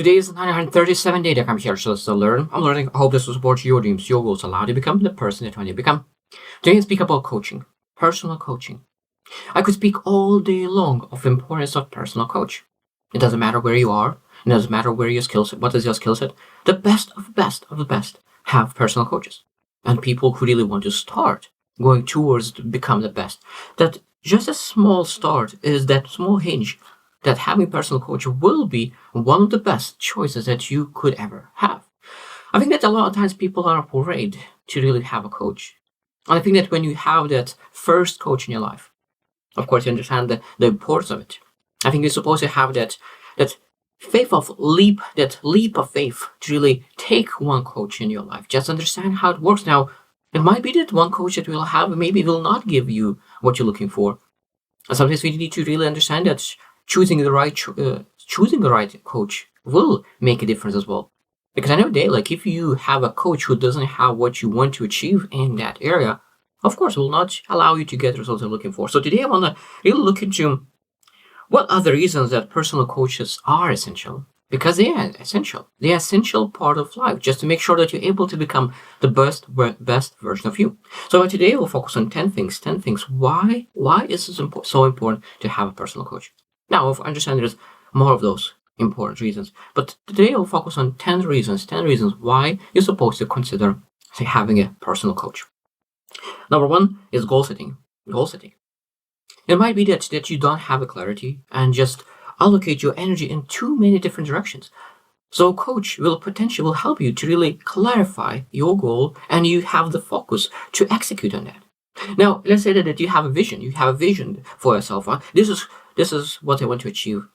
Today is the 937th day that I'm here to learn. I'm learning. I hope this will support your dreams, your goals, allow you to become the person that you want to become. Today I speak about coaching, personal coaching. I could speak all day long of the importance of personal coach. It doesn't matter where you are. It doesn't matter where your skill set. What is your skill set? The best of the best of the best have personal coaches, and people who really want to start going towards to become the best. That just a small start is that small hinge that having personal coach will be one of the best choices that you could ever have. I think that a lot of times people are afraid to really have a coach. And I think that when you have that first coach in your life, of course, you understand the importance of it. I think you're supposed to have that that leap of faith to really take one coach in your life. Just understand how it works. Now, it might be that one coach that will have maybe will not give you what you're looking for. And sometimes we need to really understand that choosing the right coach will make a difference as well. Because I know like if you have a coach who doesn't have what you want to achieve in that area, of course, will not allow you to get the results you're looking for. So today I want to really look into what are the reasons that personal coaches are essential. Because they are essential. They are essential part of life, just to make sure that you're able to become the best version of you. So today we'll focus on 10 things. 10 things. Why is it so important to have a personal coach? Now, I understand there's more of those important reasons, but today I'll focus on 10 reasons why you're supposed to consider, say, having a personal coach. Number one is goal setting. Goal setting. It might be that you don't have a clarity and just allocate your energy in too many different directions. So a coach will help you to really clarify your goal and you have the focus to execute on that. Now, let's say that you have a vision. You have a vision for yourself. This is what I want to achieve.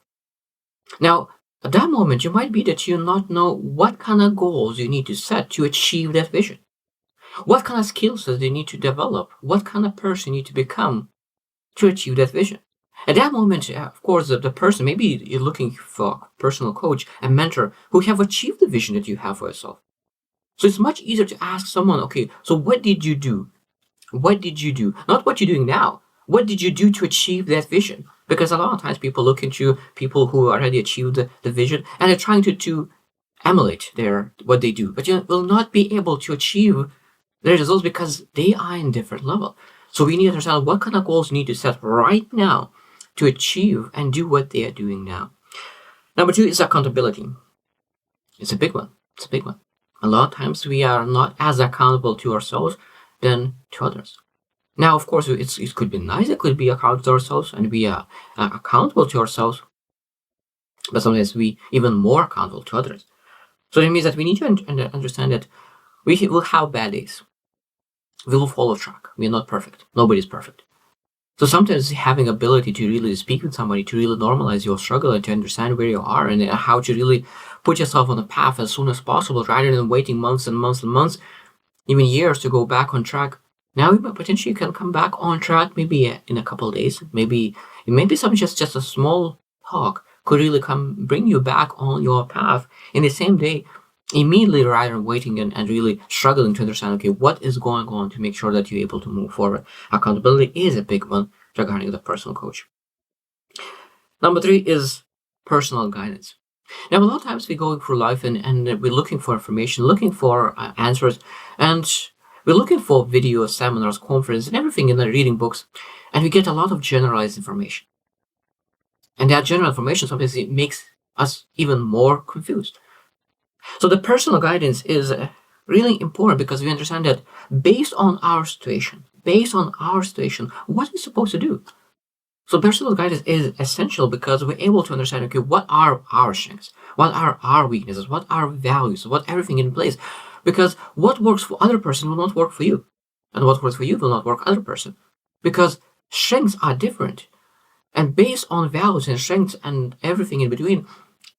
Now, at that moment, you might be that you not know what kind of goals you need to set to achieve that vision. What kind of skills do you need to develop? What kind of person you need to become to achieve that vision? At that moment, of course, the person, maybe you're looking for a personal coach, a mentor who have achieved the vision that you have for yourself. So it's much easier to ask someone, okay, so what did you do? What did you do? Not what you're doing now. What did you do to achieve that vision? Because a lot of times people look into people who already achieved the vision and they're trying to emulate what they do, but you will not be able to achieve their results because they are in different level. So we need to understand what kind of goals you need to set right now to achieve and do what they are doing now. Number two is accountability. It's a big one. It's a big one. A lot of times we are not as accountable to ourselves than to others. Now, of course, it could be nice. It could be accountable to ourselves and be accountable to ourselves. But sometimes we even more accountable to others. So it means that we need to understand that we will have bad days. We will fall off track. We are not perfect. Nobody's perfect. So sometimes having ability to really speak with somebody, to really normalize your struggle and to understand where you are and how to really put yourself on the path as soon as possible rather than waiting months and months and months, even years to go back on track. Now potentially you can come back on track maybe in a couple of days. Maybe something just a small talk could really bring you back on your path in the same day, immediately, rather than waiting and really struggling to understand, okay, what is going on to make sure that you're able to move forward. Accountability is a big one regarding the personal coach. Number three is personal guidance. Now, a lot of times we're going through life and we're looking for information, looking for answers, and we're looking for videos, seminars, conferences, and everything in the reading books, and we get a lot of generalized information. And that general information sometimes it makes us even more confused. So the personal guidance is really important because we understand that based on our situation, what are we supposed to do? So personal guidance is essential because we're able to understand, okay, what are our strengths? What are our weaknesses? What are our values? What everything in place? Because what works for other person will not work for you. And what works for you will not work for other person. Because strengths are different. And based on values and strengths and everything in between,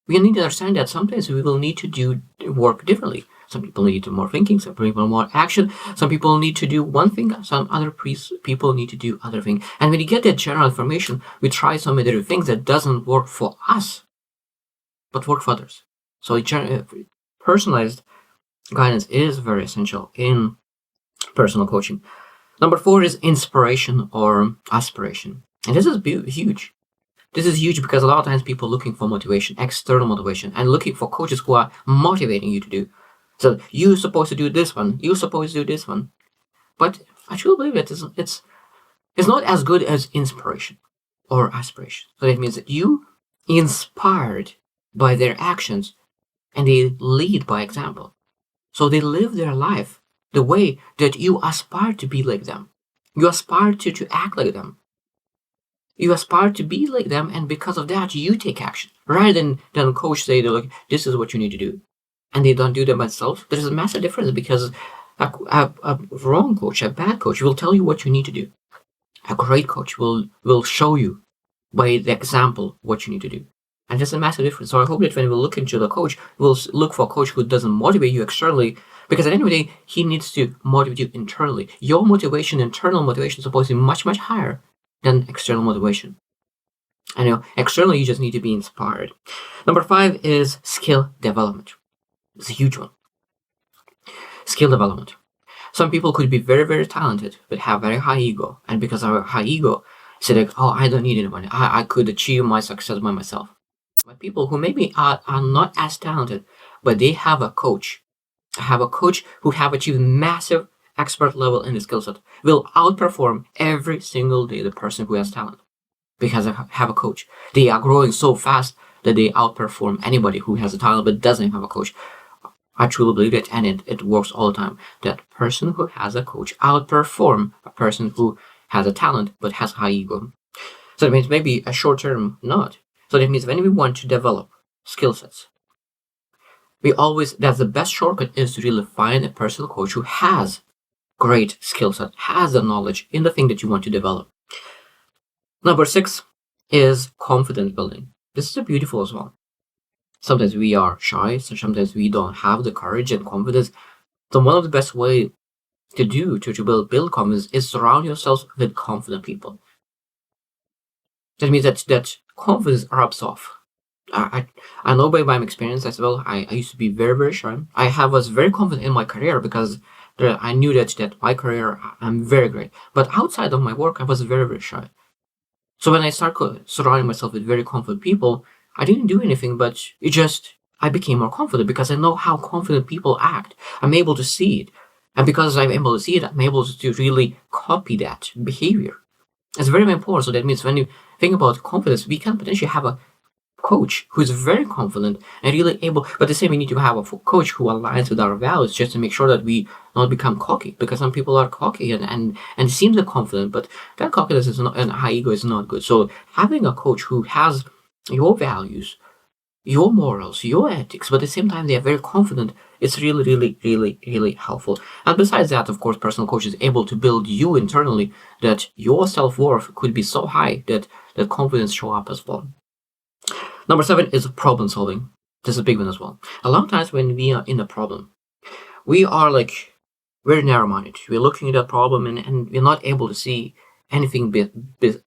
we need to understand that sometimes we will need to do work differently. Some people need to do more thinking, some people more action, some people need to do one thing, some other people need to do other thing. And when you get that general information, we try some other things that doesn't work for us, but work for others. So personalized guidance is very essential in personal coaching. Number four is inspiration or aspiration. And this is huge. This is huge because a lot of times people are looking for motivation, external motivation, and looking for coaches who are motivating you to do. So you're supposed to do this one, you're supposed to do this one. But I truly believe that it's not as good as inspiration or aspiration. So that means that you inspired by their actions and they lead by example. So they live their life the way that you aspire to be like them. You aspire to act like them. You aspire to be like them, and because of that, you take action. Rather than a coach say, they're like, this is what you need to do. And they don't do them themselves. There's a massive difference because a wrong coach, a bad coach, will tell you what you need to do. A great coach will show you by the example what you need to do. And there's a massive difference. So I hope that when we look into the coach, we'll look for a coach who doesn't motivate you externally, because at the end of the day, he needs to motivate you internally. Your motivation, internal motivation, is supposed to be much, much higher than external motivation. And externally, you just need to be inspired. Number 5 is skill development. It's a huge one. Skill development. Some people could be very, very talented, but have very high ego. And because of high ego, say like, oh, I don't need anyone. I could achieve my success by myself. But people who maybe are not as talented, but they have a coach, who have achieved massive expert level in the skill set, will outperform every single day the person who has talent. Because they have a coach. They are growing so fast that they outperform anybody who has a talent but doesn't have a coach. I truly believe it, and it works all the time. That person who has a coach outperform a person who has a talent but has high ego. So that means maybe a short-term not. So that means when we want to develop skill sets, that's the best shortcut is to really find a personal coach who has great skill set, has the knowledge in the thing that you want to develop. Number 6 is confidence building. This is beautiful as well. Sometimes we are shy, so sometimes we don't have the courage and confidence. So one of the best way to build confidence is surround yourself with confident people. That means that confidence rubs off. I know by my experience as well. I used to be very, very shy. Was very confident in my career because I knew that my career, I'm very great. But outside of my work, I was very, very shy. So when I started surrounding myself with very confident people, I didn't do anything, but I became more confident because I know how confident people act. I'm able to see it. And because I'm able to see it, I'm able to really copy that behavior. It's very, very important. So that means when you think about confidence, we can potentially have a coach who is very confident and really able, but the same, we need to have a coach who aligns with our values just to make sure that we not become cocky, because some people are cocky and seems like confident, but that cockiness is not, and high ego is not good. So having a coach who has your values, your morals, your ethics, but at the same time they are very confident, it's really, really, really, really helpful. And besides that, of course, personal coach is able to build you internally, that your self-worth could be so high that confidence show up as well. Number 7 is problem solving. This is a big one as well. A lot of times when we are in a problem, we are like very narrow-minded. We're looking at that problem and we're not able to see anything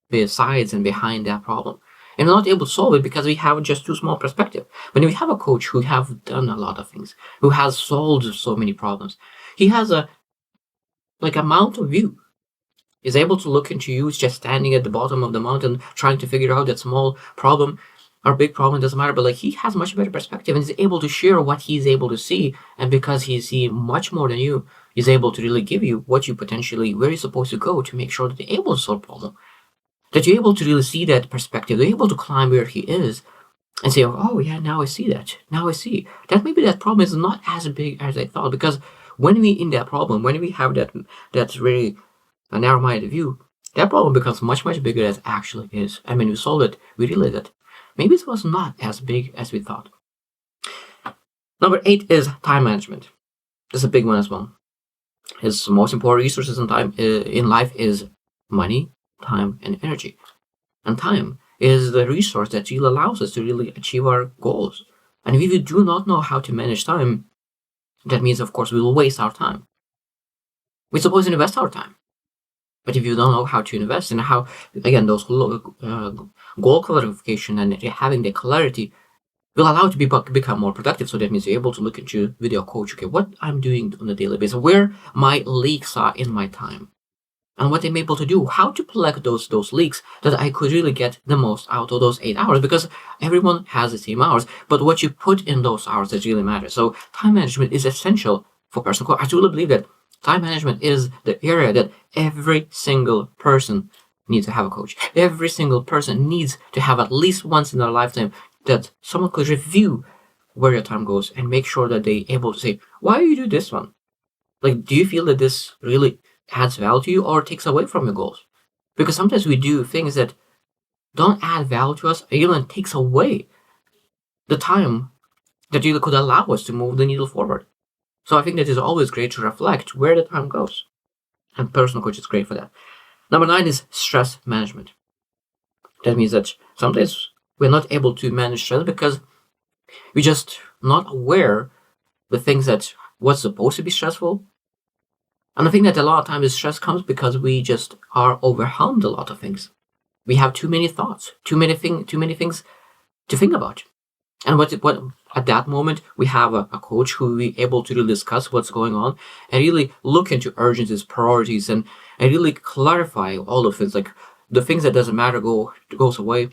besides and behind that problem. And we're not able to solve it because we have just too small perspective. When we have a coach who have done a lot of things, who has solved so many problems, he has a mountain view. Is able to look into you just standing at the bottom of the mountain trying to figure out that small problem or big problem, doesn't matter, but he has much better perspective and is able to share what he's able to see. And because he's seen much more than you, he's able to really give you what you potentially, where you're supposed to go to make sure that you're able to solve problem. That you're able to really see that perspective. You're able to climb where he is and say, oh yeah, now I see that. Now I see that maybe that problem is not as big as I thought. Because when we in that problem, when we have that really a narrow-minded view, that problem becomes much, much bigger than it actually is. And when we solve it, we realize that maybe it was not as big as we thought. Number 8 is time management. This is a big one as well. His most important resources in life is money, time, and energy. And time is the resource that really allows us to really achieve our goals. And if we do not know how to manage time, that means, of course, we will waste our time. We're supposed to invest our time. But if you don't know how to invest and how, again, those goal clarification and having the clarity will allow you to become more productive. So that means you're able to look into with your coach, okay, what I'm doing on a daily basis, where my leaks are in my time. and what I'm able to do, how to plug those leaks, that I could really get the most out of those 8 hours, because everyone has the same hours, but what you put in those hours that really matters. So time management is essential for personal growth. I truly believe that time management is the area that every single person needs to have a coach. Every single person needs to have at least once in their lifetime that someone could review where your time goes and make sure that they're able to say, why do you do this one? Like, do you feel that this really adds value to you or takes away from your goals? Because sometimes we do things that don't add value to us, or even takes away the time that you could allow us to move the needle forward. So I think that it's always great to reflect where the time goes. And personal coach is great for that. Number 9 is stress management. That means that sometimes we're not able to manage stress because we're just not aware the things that what's supposed to be stressful. And I think that a lot of times stress comes because we just are overwhelmed a lot of things. We have too many thoughts, too many things to think about. And what at that moment we have a coach who we able to really discuss what's going on and really look into urgencies, priorities, and really clarify all of things, like the things that doesn't matter goes away,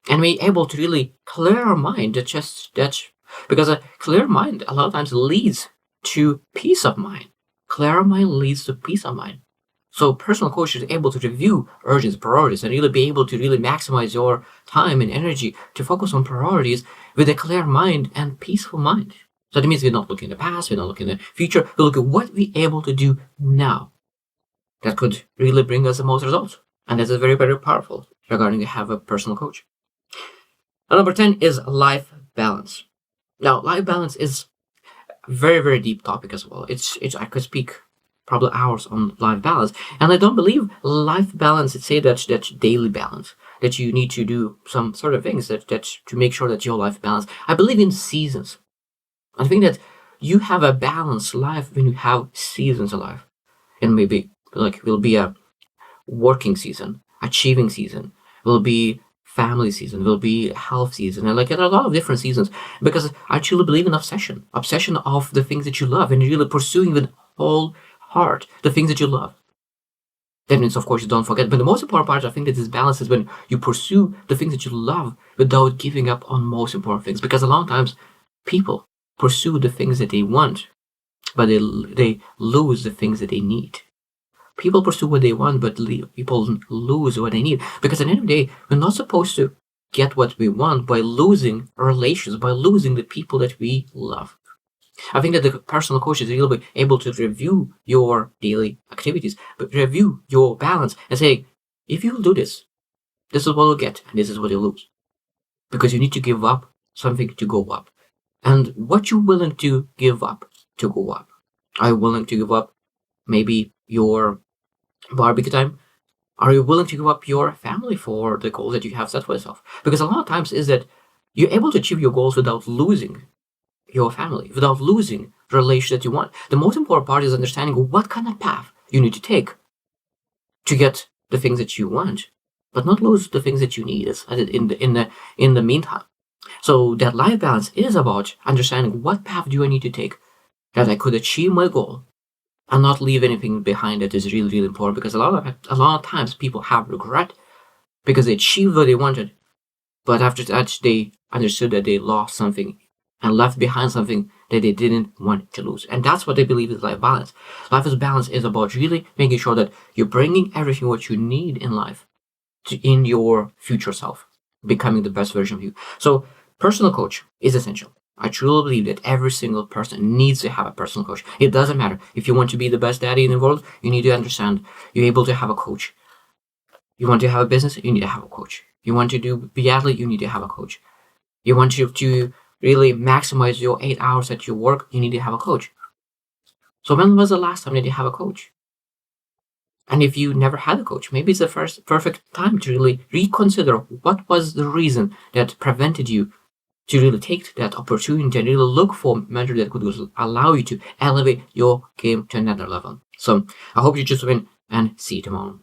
and we able to really clear our mind. Because a clear mind a lot of times leads to peace of mind. Clear mind leads to peace of mind. So personal coach is able to review urgencies, priorities, and really be able to really maximize your time and energy to focus on priorities with a clear mind and peaceful mind. So that means we're not looking in the past, we're not looking in the future, we look at what we're able to do now that could really bring us the most results. And this is very, very powerful regarding to have a personal coach. And number 10 is life balance. Now, life balance is a very, very deep topic as well. I could speak probably hours on life balance, and I don't believe life balance. It's say that daily balance, that you need to do some sort of things that to make sure that your life balance. I believe in seasons. I think that you have a balanced life when you have seasons of life, and maybe like will be a working season, achieving season, will be family season, will be health season, and like there are a lot of different seasons, because I truly believe in obsession of the things that you love and really pursuing with all heart the things that you love. That means, of course, you don't forget, but the most important part, I think, that this balance is when you pursue the things that you love without giving up on most important things, because a lot of times people pursue the things that they want, but they lose the things that they need. People pursue what they want, but people lose what they need. Because at the end of the day, we're not supposed to get what we want by losing relations, by losing the people that we love. I think that the personal coach is really able to review your daily activities, but review your balance and say, if you do this, this is what you'll get, and this is what you'll lose. Because you need to give up something to go up. And what you're willing to give up to go up. Are you willing to give up maybe your barbecue time? Are you willing to give up your family for the goals that you have set for yourself? Because a lot of times is that you're able to achieve your goals without losing your family, without losing the relationship that you want. The most important part is understanding what kind of path you need to take to get the things that you want, but not lose the things that you need in the meantime. So that life balance is about understanding what path do I need to take that I could achieve my goal and not leave anything behind. That is really, really important, because a lot of times people have regret because they achieved what they wanted, but after that they understood that they lost something and left behind something that they didn't want to lose. And that's what they believe is life balance. Life balance is about really making sure that you're bringing everything what you need in life in your future self, becoming the best version of you. So personal coach is essential. I truly believe that every single person needs to have a personal coach. It doesn't matter. If you want to be the best daddy in the world, you need to understand you're able to have a coach. You want to have a business, you need to have a coach. You want to be athlete, you need to have a coach. You want to really maximize your 8 hours at your work, you need to have a coach. So when was the last time that you have a coach? And if you never had a coach, maybe it's the first perfect time to really reconsider what was the reason that prevented you to really take that opportunity and really look for a mentor that could allow you to elevate your game to another level. So I hope you just win, and see you tomorrow.